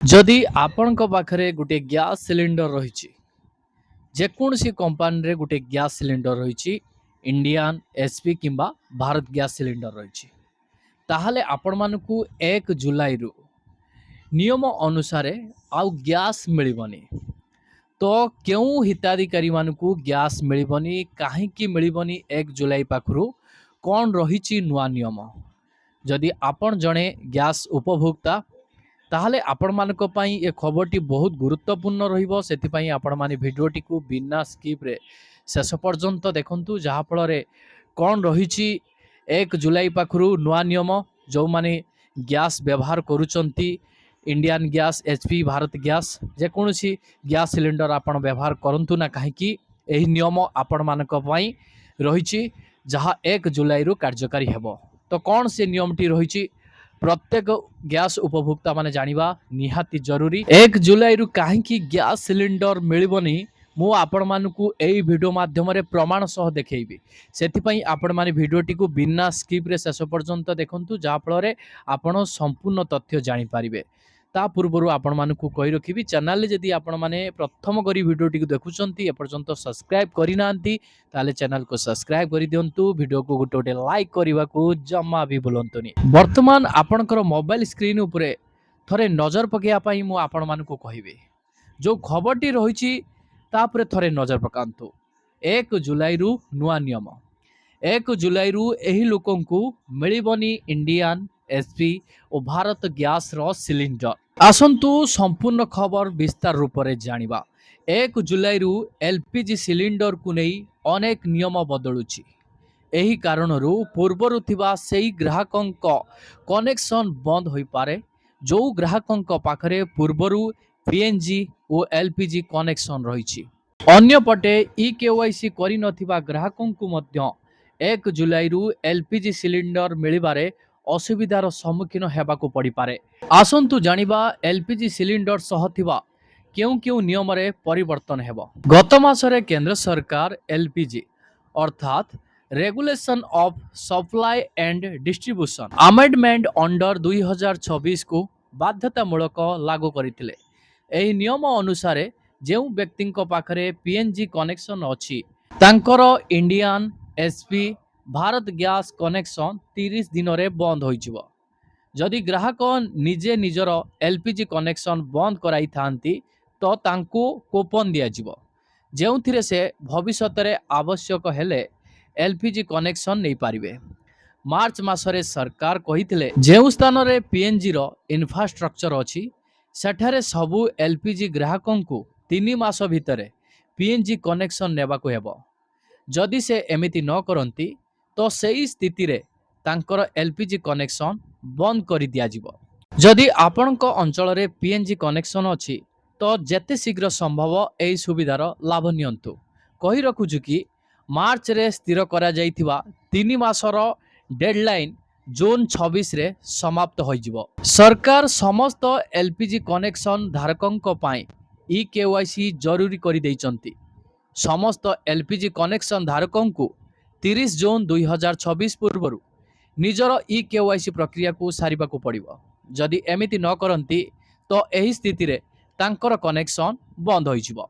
जदि आपण पाखरे गोटे गैस सिलिंडर रही जेकोसी कंपानी रे गोटे गैस सिलिंडर रही इंडियन एसपी किंबा भारत गैस सिलिंडर रही ताहले आपण मानकू 1 जुलाई रु नियम अनुसार आउ गैस मिलबनी। तो क्यों हिताधिकारी मानकू गैस मिलबनी कहीं मिलबनी 1 जुलाई पाखरु कौन रही नुआ नियम। जदि आपण जड़े गैस उपभोक्ता ताहले आपण मानक पई ए खबरटी बहुत गुरुत्वपूर्ण रहिबो। सेथिपई आपण माने भिडियोटी को बिना स्किप रे शेष पर्यंत देखंतु जहा फल रे कौन रही 1 जुलाई पाखरु नुआ नियम। जो माने गैस व्यवहार करूचंती Indian gas HP Bharat gas जेकोसी गैस सिलिंडर आपण व्यवहार करंतु ना कहीं एही नियम आपण मानक पई रही जहा 1 जुलाई रु कार्यकारी हेबो। तो कौन से नियमटी रही प्रत्येक गैस उपभोक्ता माने जानिबा निहाती जरूरी। 1 जुलाई रु कहीं गैस सिलिंडर मिलबनी मु आपण मानकू एई वीडियो माध्यम रे प्रमाण सह देखैबी। सेथिपई आपण माने वीडियोटी को बिना स्किप रे शेष पर्यंत देखंतु जहा फल रे आपण संपूर्ण तथ्य जानि पारिबे। ता पूर्व आपण मानकू कहि रखिबी चैनल रे जदि आपण माने प्रथम करी वीडियोटी को देखुचंती एपर्यंत सब्सक्राइब करि नांती ताले चैनल को सब्सक्राइब करि दियंतु। वीडियो को गोटे गोटे लाइक करने को जमा भी भूलंतुनी। वर्तमान आपणकर मोबाइल स्क्रीन उपरे थरे नजर पकेया पई मु आपण मानकू कहिबे जो खबरटी रही तापरे थरे नजर पकांतु। 1 जुलाई रु नुआ नियम। 1 जुलाई रु एही लोकंकू मिलिबनी इंडियन एसपी और भारत गैस रो सिलिंडर। आसंतु संपूर्ण खबर विस्तार रूप से जानिबा। 1 जुलाई रु एलपीजी सिलिंडर को नहीं अनेक नियम बदलुची। एही कारणरू पूर्वरु थिबा सेही ग्राहकंक कनेक्शन बंद होई पारे जो ग्राहकंक पाखरे पूर्वरु पीएनजी और एलपीजी कनेक्शन रही। अन्य पटे ई केवाईसी करि नथिबा ग्राहकंकु मध्य 1 जुलाई रु एलपीजी सिलिंडर मिलिबारे असुविधार सम्मुखीन हेबाकु पड़ी पारे। आसंतु जानिबा एलपीजी सिलिंडर सह थिबा क्यों क्यों नियम रे परिवर्तन हेबो। गत मासरे केंद्र सरकार एलपीजी अर्थात regulation of supply and distribution amendment under 2026 को बाध्यतामूलक लागू करथिले। एही नियम अनुसार जो व्यक्ति पाखरे पीएनजी कनेक्शन अछि तांकर Indian SP Bharat gas connection 30 दिन रे बंद होइजिवो। जदि ग्राहक निजे निजर एलपीजी कनेक्शन बंद कराई थांती तो तांको कूपन दिया जिवो जेउथिरे से भविष्यत रे आवश्यक हेले एलपीजी कनेक्शन नहीं पारिबे। मार्च मासरे सरकार कहिथिले जेउ स्थान रे पीएनजी रो इंफ्रास्ट्रक्चर अछि सेठारे सबु एलपीजी ग्राहकंकु 3 मास भितरे पीएनजी कनेक्शन नेबाकु हेबो। जदि से एमिति न करंती तो सेही स्थिति रे तांकर एलपीजी कनेक्शन बंद करि दिया जिवो। जदि आपणक अंचल रे पीएनजी कनेक्शन अछि तो जेते शीघ्र संभव एही सुविधार लाभ नियंतु। कहि रखुछु कि मार्च रे स्थिर करा जाइथिबा 3 मासर डेडलाइन जून 26 रे समाप्त होइजिवो। सरकार समस्त एलपीजी कनेक्शन धारकंक पाई ई केवाईसी जरूरी करि दैचंती। समस्त एलपीजी कनेक्शन धारकंकु 30 जून 2026 पूर्वरु निजर ई केवाईसी प्रक्रिया को सारिबा को पड़िबो। जदि एमिति न करंती तो एही स्थिति रे तांकर कनेक्शन बंद होइजिवो।